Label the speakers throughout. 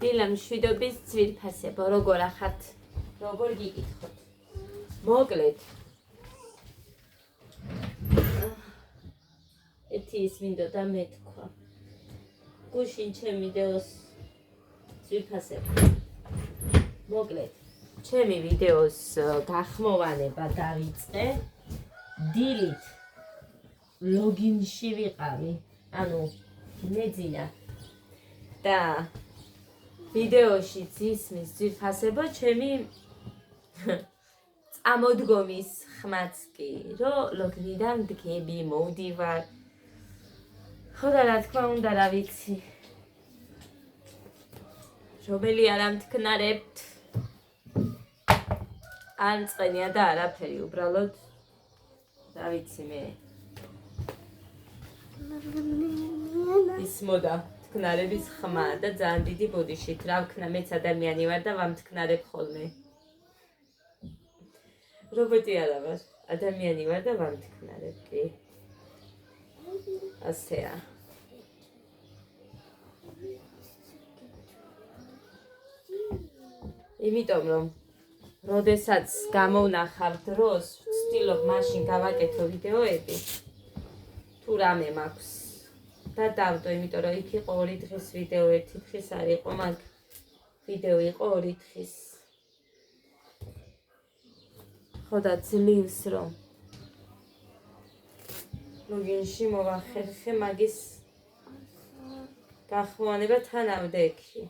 Speaker 1: დილა მშვიდობის ძვირფასებო, როგორ ახართ? როგორ გიკითხოთ? მოკლედ. ერთი ის მინდოდა მეთქვა. გუშინ ჩემ ვიდეოს ძვირფასებო. მოკლედ. ჩემი ვიდეოს გახმოვანება დავიწყე. დილით ლოგინში ვიყავი. ანუ მეძინა. და ვიდეოში ისმის ძვირფასებო ჩემი წამოდგომის ხმაც კი, რომ ლოგინიდან დგები, მოვდივარ. ხო და რა თქმა უნდა, რა ვიცი. რომელი არ ამთქნარებთ. არ მწყენია და არაფერი, უბრალოდ რა ვიცი მე. ის მოდა თქნარების ხმა და ძალიან დიდი ბოდიშით. რა ვქნა, მეც ადამიანი ვარ და ვამთქნარებ ხოლმე. რობოტი არა ვარ, ადამიანი ვარ და ვამთქნარებ კი. ასეა. იმიტომ რომ როდესაც გამოვნახავ დროს, ვცდილობ მაშინ გავაკეთო ვიდეოები. თუ რამე მაქვს და დავდო, იმიტომ რომ იქ იყო 2 დღის ვიდეო, 1 დღის არ იყო, მაგ ვიდეო იყო 2 დღის. ხო და ძლივს რომ ლოგინში მოვახერხე მაგის გახმოვანება თანავდე ექში.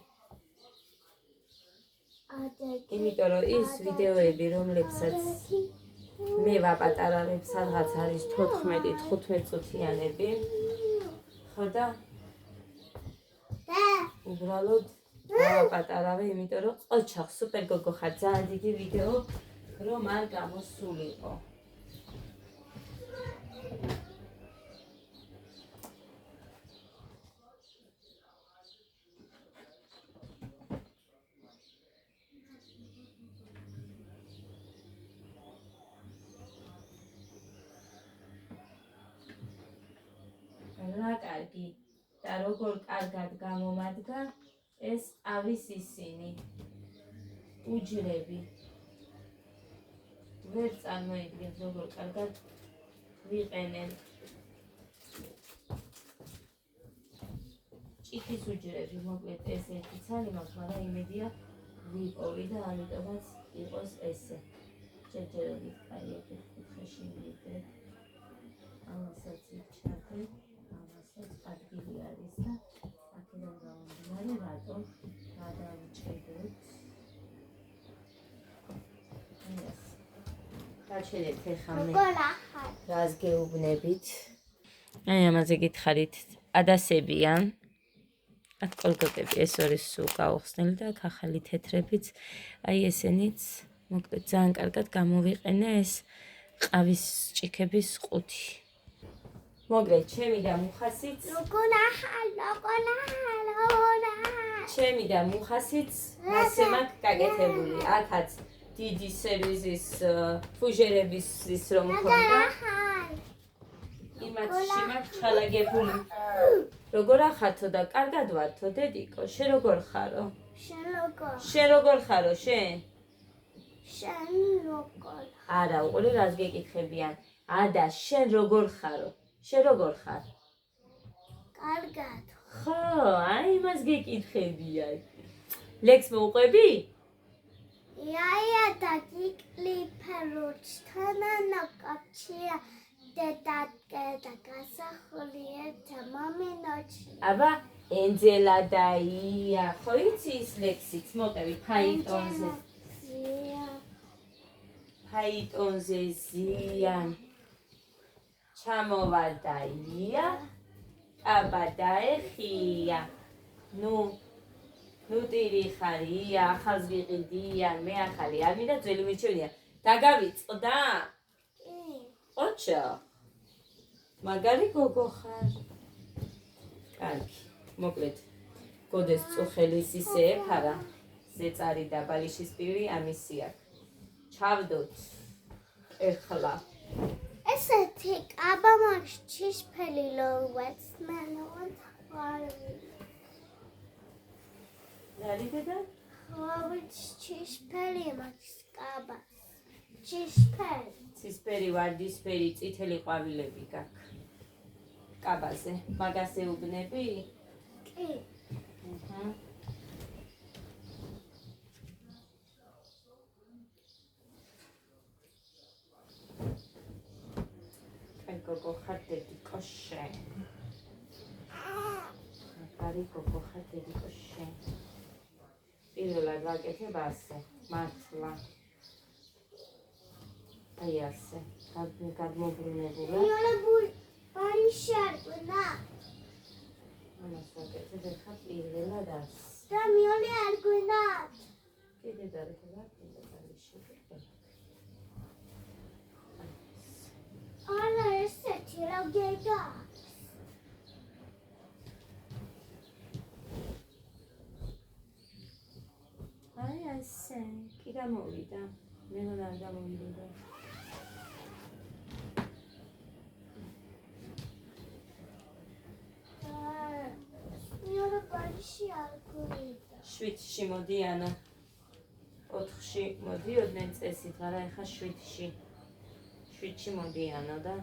Speaker 1: იმიტომ რომ ის ვიდეოები, რომლებსაც მე ვაპატარავებ, სადღაც არის 14-15 წუთიანები. ხო და უბრალოდ ვაპატარავე, იმიტომ რომ ოჩახ სუპერ გოგო ხარ, ძალიან დიდი ვიდეო რომ არ გამოსულიყო. რა კარგი და როგორ კარგად გამომადგა ეს ავის ისინი უჯრები. ვერ წარმოიდგენთ როგორ კარგად ვიყენენ. ჭიქის უჯრები, მოკლედ ეს ერთი ცალი მაქვს, მაგრამ იმედია ვიპოვი და ამიტომაც იყოს ესე. ჯერჯერობით კაი ეგეთ კუთხეში მივიდეთ. ამასაც ვიჩარდე. ადგილი არის და აქედან გამომდინარე რატომ გადავიჭედოთ. გაჩერეთ ეხლა მე რას გეუბნებით. აი ამაზე გითხარით, ადასებიან. აქ კოლგოტები, ეს ორი სულ გავხსნილი და აქ ახალი თეთრებიც. აი ესენიც, მოკლედ ძალიან კარგად გამოვიყენე ეს ყავის ჭიქების ყუთი. მოკლედ, ჩემი და მუხასიც ჩემი და მუხასიც მასე მაქვს გაკეთებული. აქაც დიდი სერვიზის ფუჟერების ის რომ მქონდა. იმათში მაქვს ჩალაგებული. როგორ ახართო და კარგად ვართო, დედიკო? შენ როგორ ხარო? შენ როგორ ხარო, შენ? შენ როგორ? არა, უყურე რას გეკითხებიან. ადა, შენ როგორ ხარო? შენ როგორ ხარ? კარგად. ხო, აი იმას გეკითხებიან. ლექს მოუყვები? და გიკლიფე როჩთანა კაცია დედაკე და გასახული ერთა მომინოჩი. აბა, ენძელა და ია. ხო იცი ის ლექსიც მოყევი ფაიტონზე. ფაიტონზე ზიან. ჩამოვარდა ია. აბა დაეხია. ნუ ტირი ხარია, ახალს ვიყიდიან, მე ახალი არ მინდა ძველი მიჩვენია. დაგავიწყდა? კი. ოჩა. მაგარი გოგო ხარ. კარგი. მოკლედ. გოდეს წუხელის ისე ეფარა. ზეწარი და ბალიშის პირი ამისი აქვს. ჩავდოთ. ეხლა. ესეთი კაბა მაქვს ჩიშფელი ლოვაც მანო ხარ. არის დედა?
Speaker 2: ჩისფერი მაქვს კაბას. ჩისფერი.
Speaker 1: ცისფერი, ვარდისფერი, წითელი ყვავილები გაქვს. კაბაზე. მაგას ეუბნები?
Speaker 2: კი.
Speaker 1: გოგო ხარ დედიკო შენ. არი გოგო ხარ დედიკო შენ. პირველად ვაკეთებ ასე, მართლა. აი ასე, გადმობრუნებულა.
Speaker 2: მიერებული პარიში არ გვნა.
Speaker 1: ამას ვაკეთებ ახლა პირველად ასე.
Speaker 2: და მიოლე არ გვნა.
Speaker 1: კიდე დარეკება პარიში.
Speaker 2: ანა ესეთი რა გეგა.
Speaker 1: აი ასე, კი გამოვიდა. მეგონა არ გამოვიდა.
Speaker 2: მიოლე პარიში არ გვნა.
Speaker 1: 7-ში მოდიანა. 4-ში მოდიოდნენ წესით, არა ეხა 7-ში. 7-ში მოდიანო და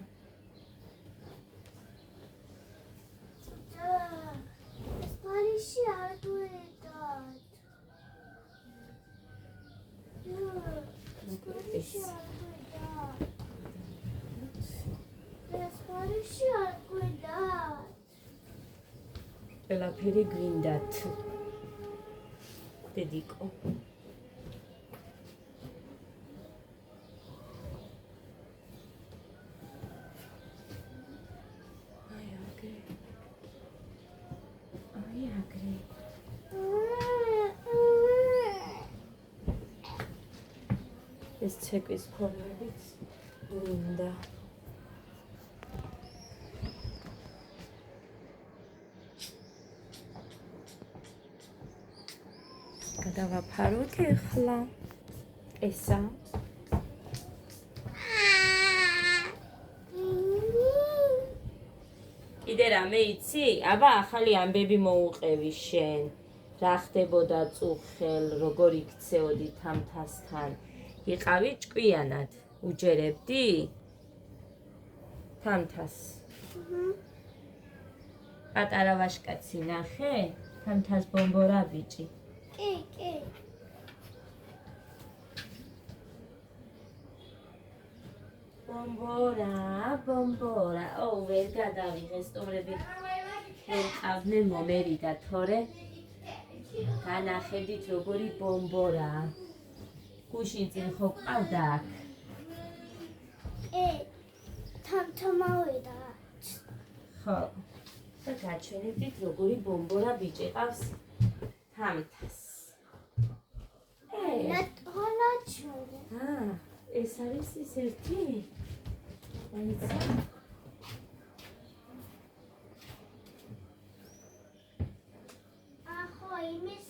Speaker 2: პარიში არ გვნა. პარიში არ გვნა.
Speaker 1: ყველაფერი გვინდათ. დედიკო. ეს ცეკვის ფორმებიც გვინდა. გადავაფაროთ ახლა. ესა. კიდე რამე იცი? აბა ახალი ამბები მოუყევი შენ. რა ხდებოდა წუხელ, როგორ იქცეოდი თამთასთან. იყავი ჭკვიანად, უჯერებდი? თამთას. პატარა ვაშკაცი ნახე? თამთას ბომბორა ბიჭი.
Speaker 2: კი, კი.
Speaker 1: ბომბორა. ვერ გადავიღე სტუმრები. ყავდნენ მომერიდა, თორე განახედით როგორი ბომბორა. გუშინ წინ ხო ყავდა აქ?
Speaker 2: კი. თამთამავიდა.
Speaker 1: ხო. და გაჩვენებდით როგორი ბომბორა ბიჭი ყავს თამთას.
Speaker 2: ნატონაჩვენე.
Speaker 1: ეს არის ის ერთი? აიცა.
Speaker 2: იმის.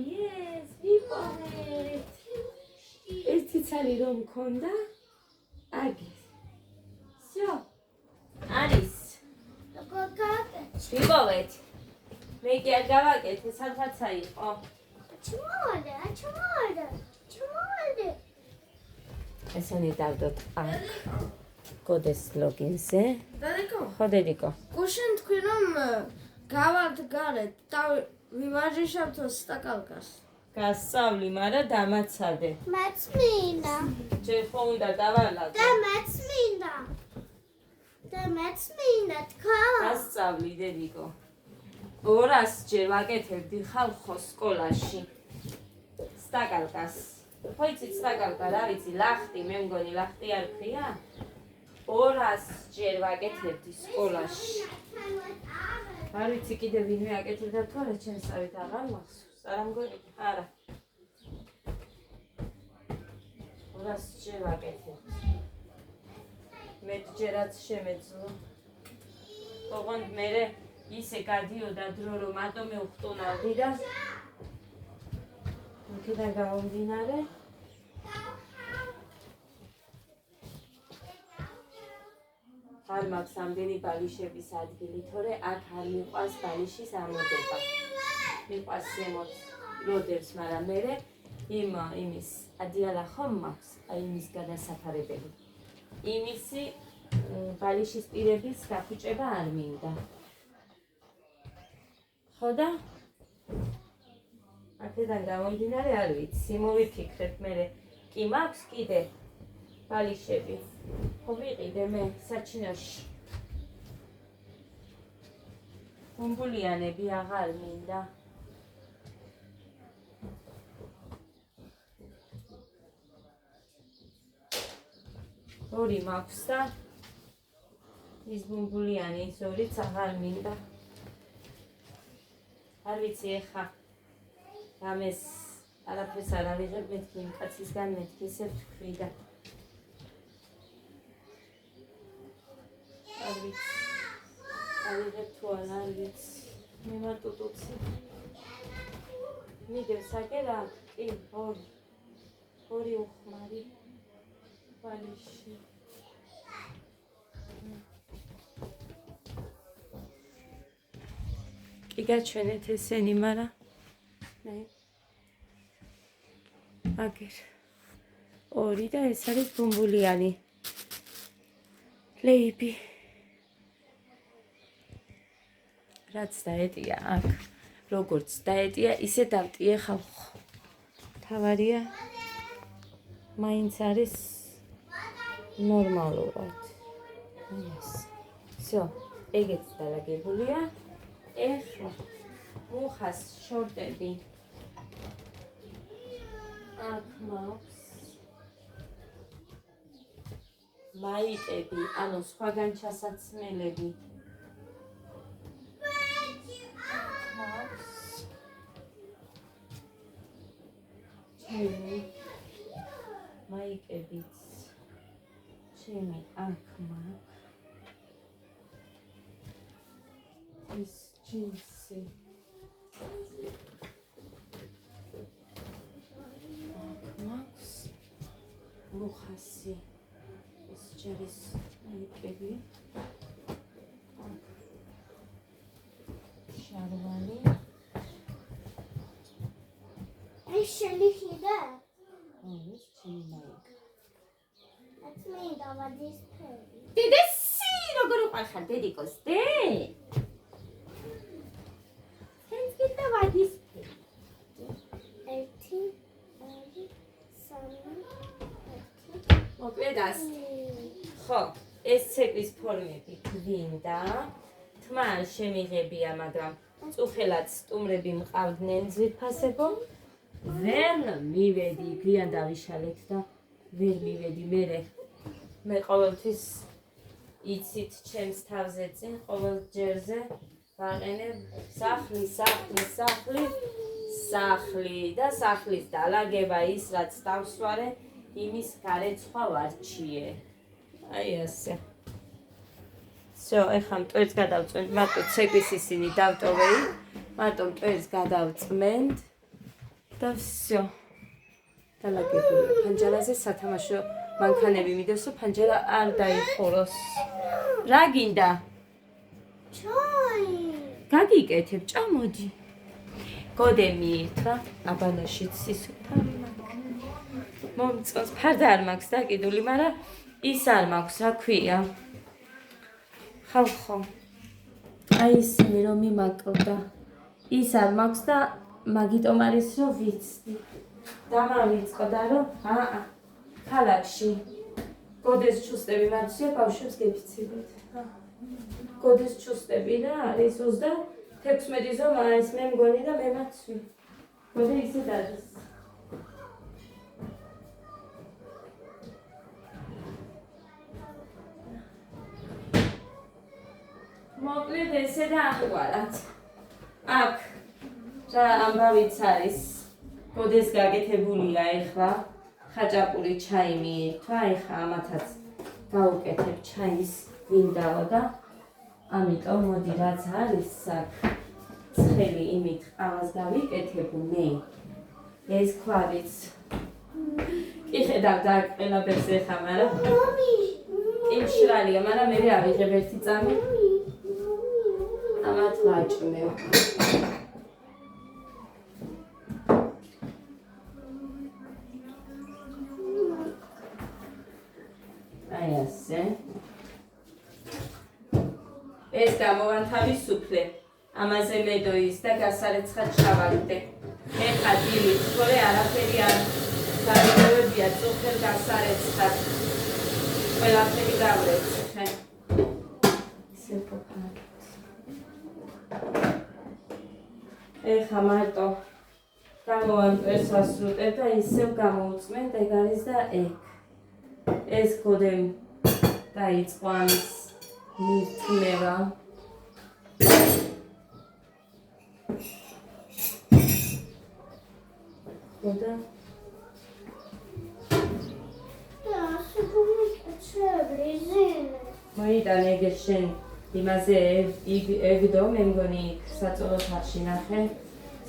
Speaker 1: yes, ვიპოვეთ. ეს ციცალი რომ მქონდა? აგეს. всё. არის.
Speaker 2: როგორ გავაკეთე?
Speaker 1: ვიპოვეთ. მე კი არ გავაკეთე, სადღაცა იყო.
Speaker 2: ჩმოვარდა.
Speaker 1: ესენი დავდოთ აქ. კოდეს ლოგინზე.
Speaker 3: დედიკო.
Speaker 1: ხო დედიკო.
Speaker 3: გუშინ თქვი რომ გავართ გარეთ და ვივარჯიშებთ სტაკალკას.
Speaker 1: გასწავლი, მაგრამ დამაცადე.
Speaker 2: მეც მინდა.
Speaker 1: ჯერ ხო უნდა დავალაგო.
Speaker 2: და მეც მინდა თქო.
Speaker 1: გასწავლი დედიკო. 200 ჯერ ვაკეთებდი ხალხო სკოლაში. სტაკალკას. ხო იცით სტაკალკა რა ვიცი, ლახტი, მე მგონი ლახტი არ ქვია? 200 ჯერ ვაკეთებდი სკოლაში. არ ვიცი კიდე ვინმე აკეთებდა თუ არა, ჩემსავით აღარ მახსოვს. არა მგონი, არა. 200 ჯერ ვაკეთებდი. მეტჯერაც შემეძლო. ოღონდ მე ისე გადიოდა დრო რომ ატომი უხტუნავდი და იქიდან გავამდინარე. არ მაქვს ამდენი ბალიშების ადგილი, თორე აქ არ მიყვარს ბალიშის ამოდება. მიყვარს ზემოთ როდებს, მაგრამ მერე იმის ადიალა ხომ მაქვს, აი იმის გადასაფარებელი. იმისი ბალიშის პირების გაფუჭება არ მინდა. ხო და? აქედან გამომდინარე არ ვიცი, მოვიფიქრეთ მერე. კი მაქვს კიდე ბალიშები. ხო ვიყიდე მე საჩინოში. ბუმბულიანები აღარ მინდა. ორი მაქვს და ის ბუმბულიანი ის ორიც აღარ მინდა. არ ვიცი ეხა რამეს არაფერს არ ავიღებ მეთქი იმ კაცისგან მეთქი ესე ვთქვი და არ ვიცი ავიღებ თუ არა არ ვიცი მე მარტო ტუცი მიგებს აკერა კი ორი უხმარი ბალიში კი გაჩვენეთ ესენი მაგრამ მე აგერ ორი და ეს არის ბუმბულიანი ლეიბი რაც დაეტია აქ როგორც დაეტია ისე დავტიე ხალხო თავარია მაინც არის ნორმალურად ეს всё ეგეც დალაგებულია ეხლა მუხას შორტები აქ მაქვს მაიტები ანუ სხვაგან ჩასაცმელები ჩემი მაიკებიც ჩემი აქ მაქვს ის ჯინსი აქ მაქვს მუხასი ეს ჯერის მაიკები შარვალი
Speaker 2: შენი ხიდა?
Speaker 1: ეს ჩემი მაიკა
Speaker 2: That's me, Dava's pig.
Speaker 1: დედესი როგორ უყარხარ დედიკოს დე თენს კიდე ვადის
Speaker 2: 18
Speaker 1: მოკლედას ხო ეს ცეკვის ფორმები გვინდა თმა შემიღებია მაგრამ წუხელად სტუმრები მყავდნენ ძვირფასებო ვერ მივედი გვიან დავიშალეთ და ვერ მივედი მე ყოველთვის იცით ჩემს თავზე წინ ყოველ ჯერზე ვაყენებ სახლი და სახლის დალაგება ის რაც დავსვარე იმის გარეცხვა ვარჩიე აი ასე всё ეხლა მტვერს გადავწვენთ მარტო ცეკვის ისინი დავტოვეი მარტო მტვერს გადავწმენთ და всё დალაგებულია ფანჯარაზე სათამაშო მანქანები მიდევსო ფანჯარა არ დაიხუროს რა გინდა
Speaker 2: ჩაი
Speaker 1: გაგიკეთებ ჭამოდი გოდე მიირთვა აბანოშიც სისუფთა მომწონს ფარდა არ მაქვს დაკიდული მაგრამ ის არ მაქვს რა ქვია ხალხო აი ისინი რომ მიმაკლდა ის არ მაქვს და მაგიტომ არის რომ ვიცდი დამავიწყდა რომ ქალაქში გოდეს ჩუსტები მაცია ბავშვებს გეფიცირებთ გოდეს ჩუსტები რა არის 36 ზომა ეს მე მგონი და მე მაცვი გოდე ისე დადეს მოკლედ ესე და აღგვარად აქ რა ამბავიც არის გოდეს გაკეთებულია ეხლა ხაჭაპური ჩაი მიირთვა ეხლა ამათაც გავუკეთებ ჩაის გვინდაო და ამიტომ მოდი რაც არის აქ ცხელი იმით ყავას გავიკეთებ მე ეს ქვავიც კი ხედავ და ყველაფერს ეხა მაგრამ კი მშრალია, მაგრამ მე ავიღებ ერთი წამი. ამათ ვაჭმევ. აი ასე. ეს გამოვანთავისუფლე. ამაზე მედოის და გასარეცხად ჩავაგდე. ეხლა დილით ხოლე არაფერი არ დაიწყებია წუხელ გასარეცხად. ყველაფერი გავრეცხე. ისე პოპა. ეხლა მარტო გამოვანტერსასრუტე და ისევ გამოუწმენ ეგ არის და ეგ. ეს კოდემ დაიწყო ამის მირთმევა. ხოდა მოიტან ეგ შენ იმაზე ეგდო მე მგონი საწოლოს არ შინახე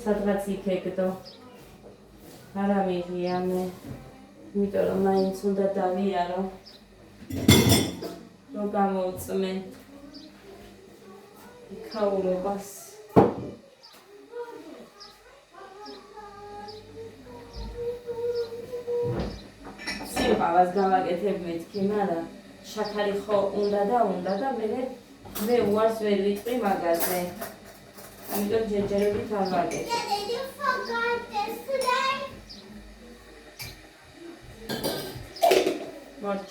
Speaker 1: სადღაც იქ ეგდო არა მიღია მე იმიტომ რომ მაინც უნდა დავიარო რომ გამოვწმე იქაურობას სიყვარულს გავაკეთებ მეთქი მაგრამ შაქარი ხო უნდა და მე უარს ვერ ვიტყვი მაგაზე. ამიტომ ჯერჯერობით არ ვაკეთებ.
Speaker 2: Did you forget this today?
Speaker 1: მორჩ.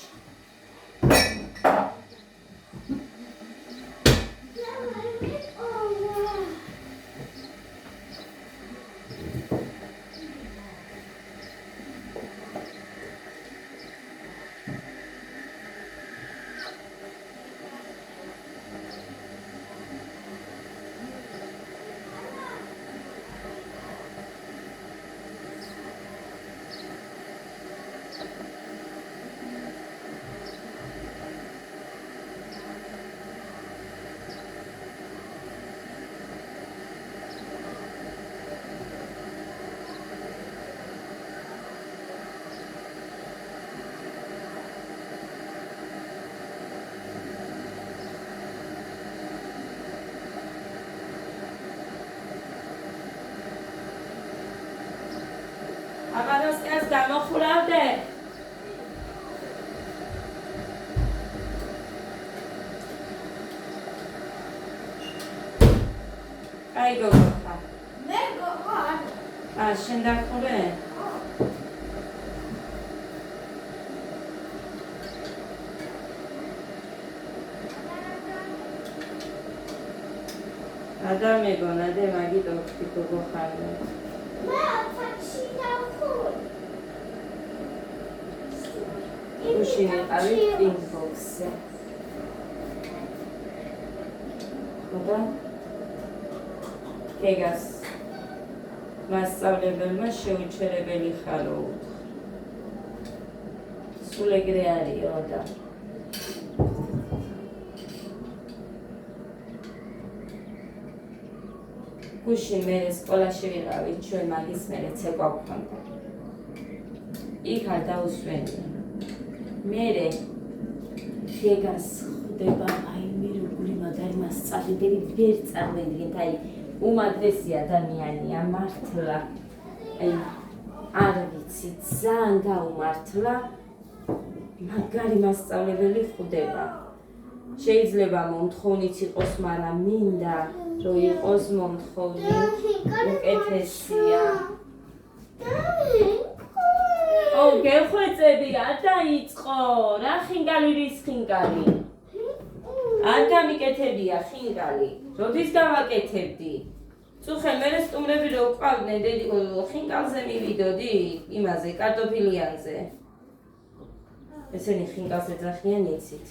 Speaker 1: აბანოსკას გამოხურავდე? აი გოგო ხარ.
Speaker 2: მე გოგო არ.
Speaker 1: შენ დახურე? ადამეგონა დე მაგიტო გოგო ხარ.
Speaker 2: მე ათში დავხურ.
Speaker 1: უშინი ყავი პინგ-ბოქსზე. ხოდა ეგას მასწავლებელმა შეუჩერებელი ხარო უთხრა. სულ ეგრე არისო და გუშინ მე სკოლაში ვიყავით, ჩვენ მაგის მერე ცეკვა გვქონდა. იქ არ დაუსვენია. მერე შეგას ხდება, აი მე როგორი მაგარი მასწავლებელი ვერ წარმოვიდგენთ, აი უმადრესი ადამიანია მართლა. აი არ ვიცი, ძალიან გაუმართლა. მაგარი მასწავლებელი ხდება. შეიძლება მომთხოვნიც იყოს, მაგრამ მინდა რომ იყოს მომთხოვნი უკეთესია. გეხვეწებია დაიწყო. რა ხინკალი რის ხინკალი? არ გამიკეთებია ხინკალი. როდის გავაკეთებდი? წუხე მე სტუმრები რო ყავდნენ დედიკო ხინკალზე მივიდოდი იმაზე კარტოფილიანზე. ესენი ხინკალს ეძახიან იცით.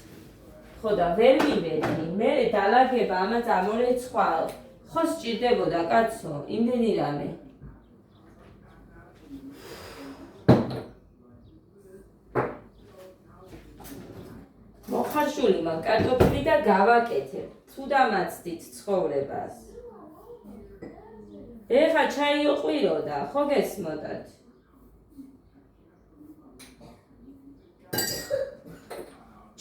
Speaker 1: ხოდა ვერ მივედი, მე დალაგება ამას ამორეცხვაო. ხო სჭირდებოდა კაცო, იმდენი რამე. მოხარშული მაგ კარტოფილი და გავაკეთებ. თუ დამაცდით ცხოვრებას. ეხა ჩაი უყვიროდა, ხო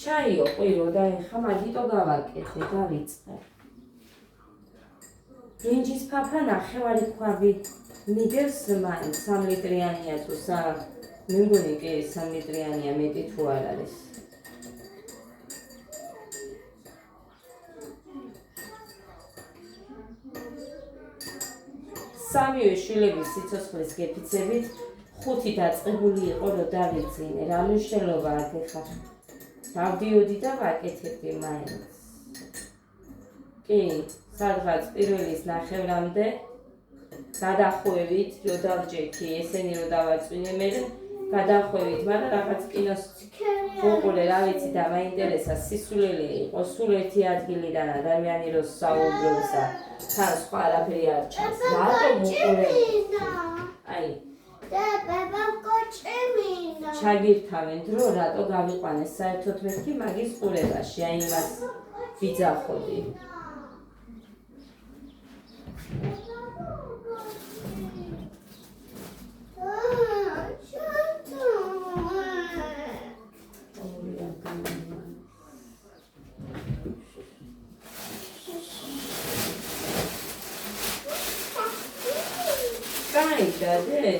Speaker 1: ჩაიო ყვირო და ეხა მაგიტო გავაკეთე დავიწყე. ბრინჯის ფაფა ნახევარი ქვაბი მიდევს მაინც 3 ლიტრიანია თუ მე მგონი კი 3 ლიტრიანია მეტი თუ არ არის. სამივე შვილების სიცოცხლის გეფიცებით 5 დაწყებული იყო რომ დავიძინე. რა მნიშვნელობა აქვს ხა? დავდიოდი და ვაკეთებდი მაინც. კი, სადღაც პირველის ნახევრამდე გადახვევით, რომ დავჯექი, ესენი რომ დავაწვინე მე გადახვევით, მაგრამ რაღაც კინოს ვუყურე, რა ვიცი და მაინტერესა სისულელი იყო, სულ ერთი ადგილიდან ადამიანი რომ საუბრობს და თან სხვა არაფერი არ ჩანს. რატომ ვუყურე? აი ჩაგირთავენ დრო, რატო გავიყვანეს საერთოდ მეთქი მაგის ყურებაში, აი იმას ვიძახოდი. გაიგადე?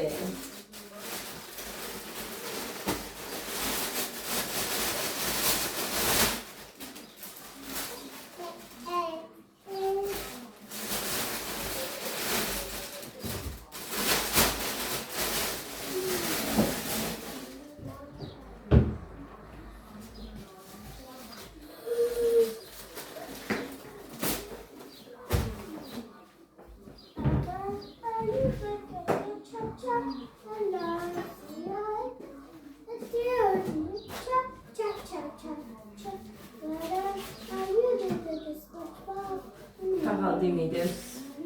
Speaker 1: ქაღალდი მიდევს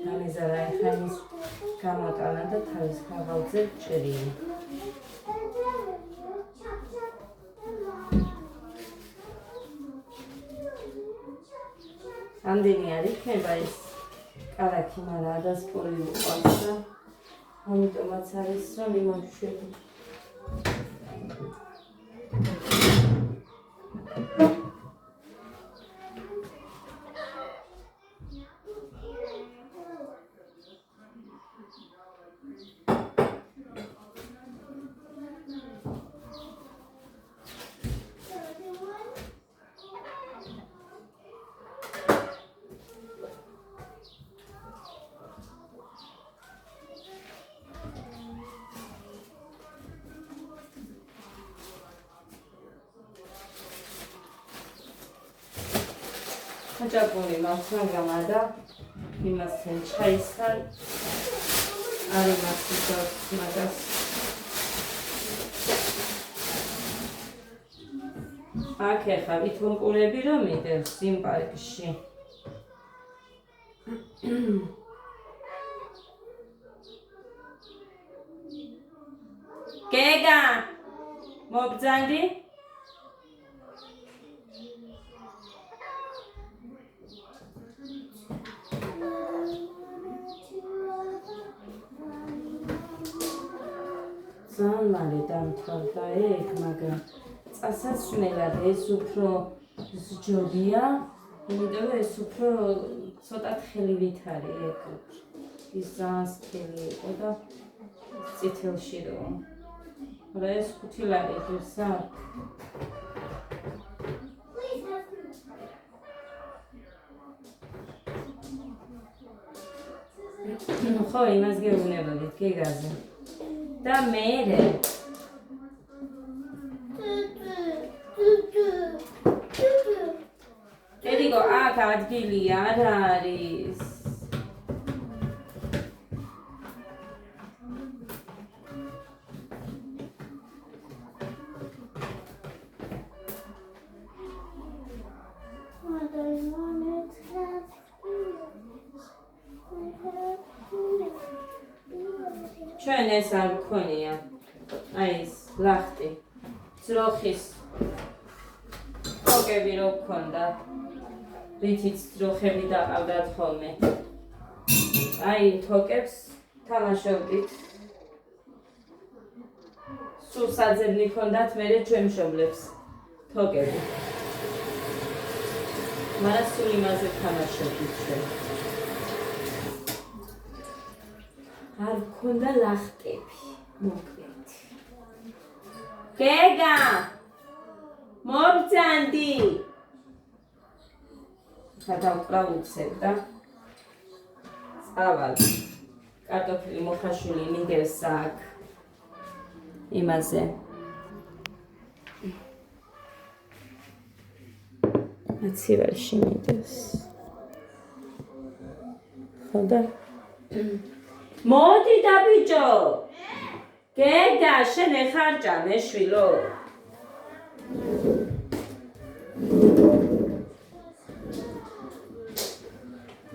Speaker 1: გამეზარა ეხანის გამოტანა და თავის ქაღალდზე ჭრილი. ამდენი არ იქნება ეს კალათი, მაგრამ ადასპორი უყვარს და ამიტომაც არის რომ იმოშვები. ხაჭაპური მაქვს, მაგრამ არა იმასთან ჩაისთან არ იმასთავს მაგას. აქ ეხა ვითომპულები რომ მიდევს იმ პარკში. გეგა მოგძანდი? ძალიან მალე დამთავრდა ეგ, მაგრამ წასასვლელად ეს უფრო სჯობია, იმიტომ ეს უფრო ცოტა თხელებით არის ეგ. ის ძალიან სქელი იყო და წითელში რომ. მაგრამ ეს 5 ლარი ღირსა. ხო, იმას გეუბნებოდით გეგაზე. და მერე დედიკო, აქ ადგილი არ არის. ჩვენ ეს არ გქონია. აი ეს ლახტი. ძროხის თოკები რო გქონდა. რითიც ძროხები დაყავდათ ხოლმე. აი თოკებს თამაშობდით. სულ საძებნი ქონდათ მერე ჩვენ მშობლებს თოკები. მაგრამ სულ იმაზე თამაშობდით ჩვენ. არ მქონდა ლახტები, მოკლედ. გეგა! მოგძანდი! გადავკრავ უცებდა. წავალ. კარტოფილი მოხაშული მიგევს აქ. იმაზე. მაცივარში მიდევს. ხოდა? მოდი დაბიჯო! გეგა, შენ ეხარჯა მეშვილო.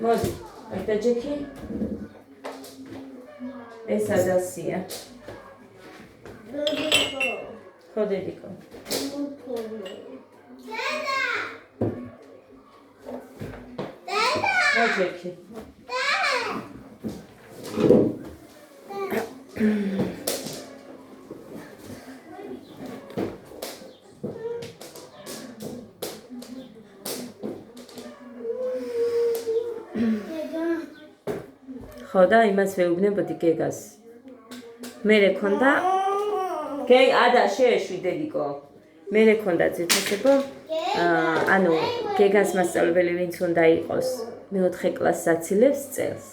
Speaker 1: მოდი, აიტა ჯექი. ეს ადასია. ხო დედიკო. დედა! ჯექი. ხო და იმას ვეუბნებოდი გეგას. მერე ქონდა ადა შეეშვი დედიკო. მერე ქონდა ძირფასებო ანუ გეგას მასწავლებელი ვინც უნდა იყოს მე-4 კლასს აცილებს წელს.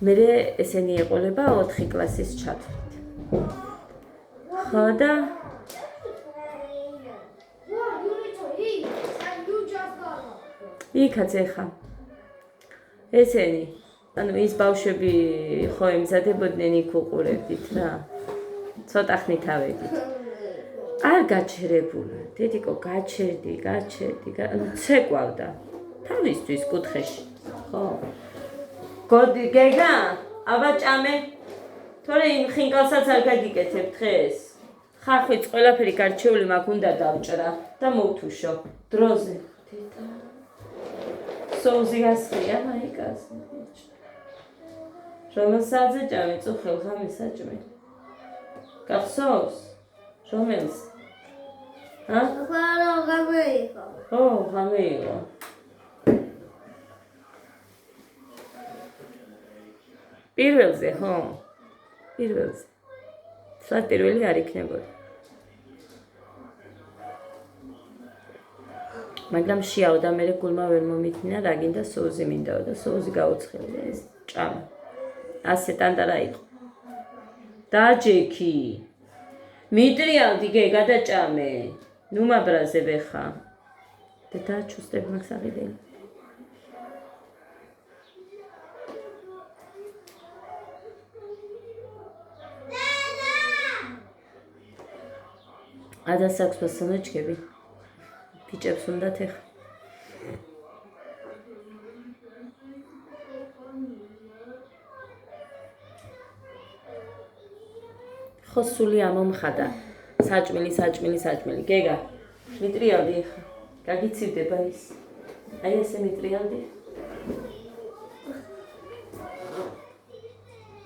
Speaker 1: მერე ესენი ეყოლება 4 კლასის ჩათვლით. ხო და იქაც ეხა ესენი ანუ ის ბავშვები ხო ემზადებოდნენ იქ უყურებდით რა. ცოტა ხნით ავედით. არ გაჩერებულა. დედიკო გაჩერდი. ცეკვავდა. თავისთვის კუთხეში. ხო. გოდი გეგა, აბა ჭამე. თორე იმ ხინკალსაც არ გაგიკეთებ დღეს. ხახვიც ყველაფერი გარჩეული მაქვს უნდა დავჭრა და მოვთუშო. დროზე. დედა. სოუსი გასხია მაიკას. რომელ საათზე ჭამე წუხელ ღამეს საჭმე? გახსოვს? რომელს?
Speaker 3: ღამე იყო.
Speaker 1: ო, ღამე იყო. პირველზე, ხო? პირველზე. სად პირველი არ იქნებოდა. მაგრამ შეავდა მე გულმა ვერ მომიტინა რა გინდა სოუსი მინდაო და სოუსი გაუცხელდა ეს ჭამა. ასე ტანტარა იყო. დაჯექი. მიტრიალდი გეგა და ჭამე. ნუ მაბრაზებ ხა. და დაჩუსტებ მაგს აღიდენი. ადას აქვს ბასონოჩკები. ბიჭებს უნდათ ეხა. ხო სული ამომხადა. საჭმელი. გეგა, მიტრიალდი ხა. გაგიცივდება ის. აი ესე მიტრიალდი.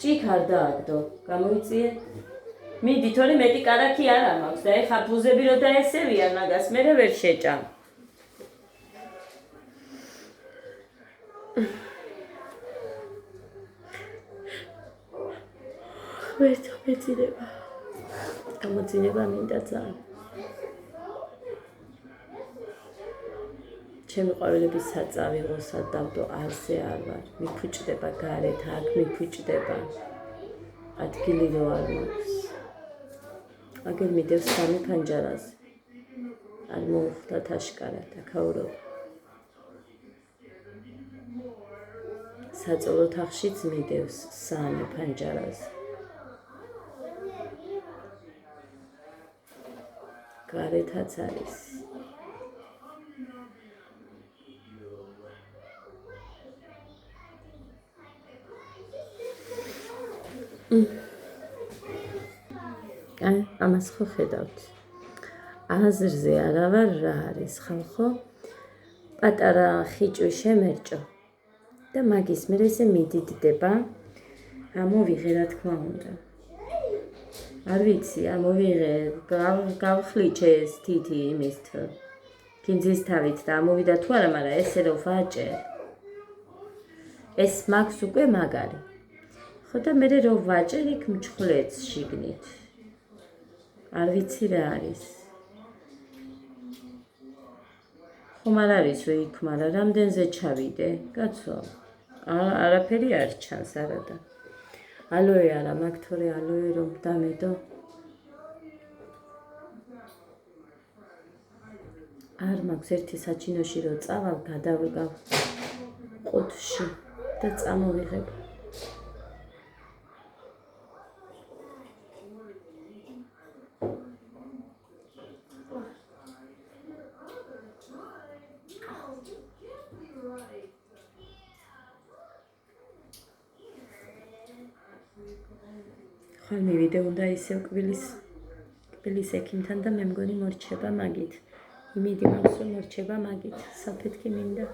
Speaker 1: ჭიქ არ დააგდო. გამოიწიე. მიდი, თორე მეტი კარაქი არ მაქვს და ეხა ბუზები რო დაესევიან მაგას, მე ვერ შეჭამ. მეწინება. გამოწინება მინდა ძალიან. ჩემი ყვავილების საწავიღო სადავდო არზე არ ვარ. მიფუჭდება გარეთ, აქ მიფუჭდება. ადგილი რო არ მაქვს. აგერ მიდევს სამი ფანჯარაზე. არ მოუხდათ აშკარად, აქაურო. საწოლო თახშიც მიდევს სამი ფანჯარაზე. გარეთაც არის. აი, ამას ხო ხედავთ. აზრზე არა ვარ რა არის ხალხო. პატარა ხიჭვი შემერჭო. და მაგის მერე ესე მიდიდდება. ამოვიღე რა თქმა უნდა. არ ვიცი, ამოვიღე, გავხლიჩე ეს თითი იმის გინძის თავით და ამოვიდა თუ არა, მაგრამ ესე რომ ვაჭერ. ეს მაქვს უკვე მაგარი. ხო და მე რომ ვაჭერ იქ მჩხვლეთს შიგნით. არ ვიცი რა არის. ხომ არ არის რომ იქ, მაგრამ რამდენზე ჩავიდე, კაცო? არაფერი არ ჩანს არადა. ალოე არა მაქვს, თორე ალოე რომ დამედო. არ მაქვს ერთი საჩინოში რომ წავალ, გადავგავ ყუთში და წამოვიღებ. ხალ მივიდე უნდა ისევ კბილის ექიმთან და მე მგონი მორჩება მაგით. იმედი მაქვს რომ მორჩება მაგით. საფეთქი მინდა.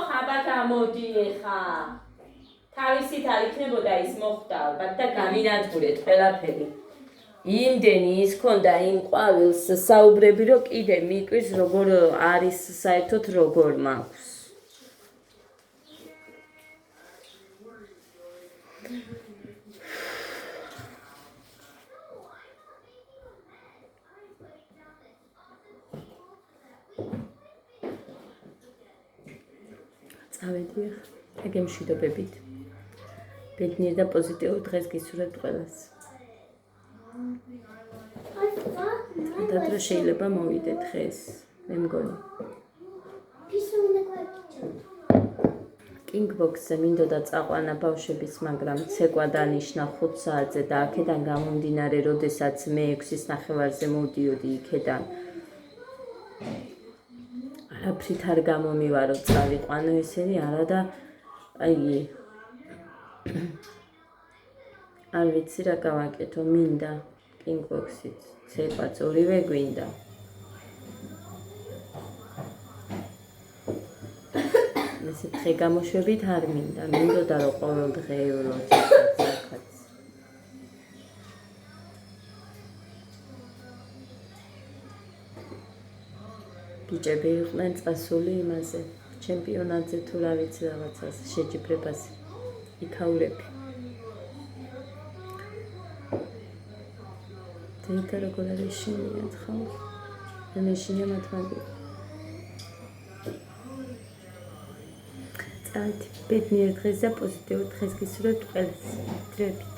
Speaker 1: ხაბა გამოდი ეხა. თავისით არ იქნებოდა ის მოხვდა ალბათ და გამინადგურეთ ყველაფერი. იმდენი ის ქონდა იმ ყვავილს საუბრები რომ კიდე მიკვირს როგორ არის საერთოდ როგორ მაქვს. წავედი ეგ მშვიდობებით. ბედნიერ და პოზიტიურ დღეს გისურვებთ ყველას. და შეიძლება მოვიდე დღეს, მე მგონი. კინგბოქსზე მინდოდა წაყვანა ბავშვების, მაგრამ ცეკვა დანიშნა 5 საათზე და აქედან გამომდინარე, როდესაც მე 6:30-ზე მოვდიოდი იქედან. არაფრით არ გამომივარო წავიყვანო ესენი არა და აი არ ვიცი რა გავაკეთო, მინდა კინგბოქსით. ცეკვაც ორივე გვინდა. ესე დღე გამოშვებით არ მინდა. მინდოდა რომ ყოველ დღე ევროც. ბიჭები იყვნენ წასული იმაზე, ჩემპიონატზე თუ რა ვიცი რაღაცას, შეჯიბრებაზე. იქაურები. და როგორ არის შინიათ ხო? მე შინია მათმაგი. წავედი ბედნიერ დღეს და პოზიტიურ დღეს გისურვებთ ყველას. დროებით.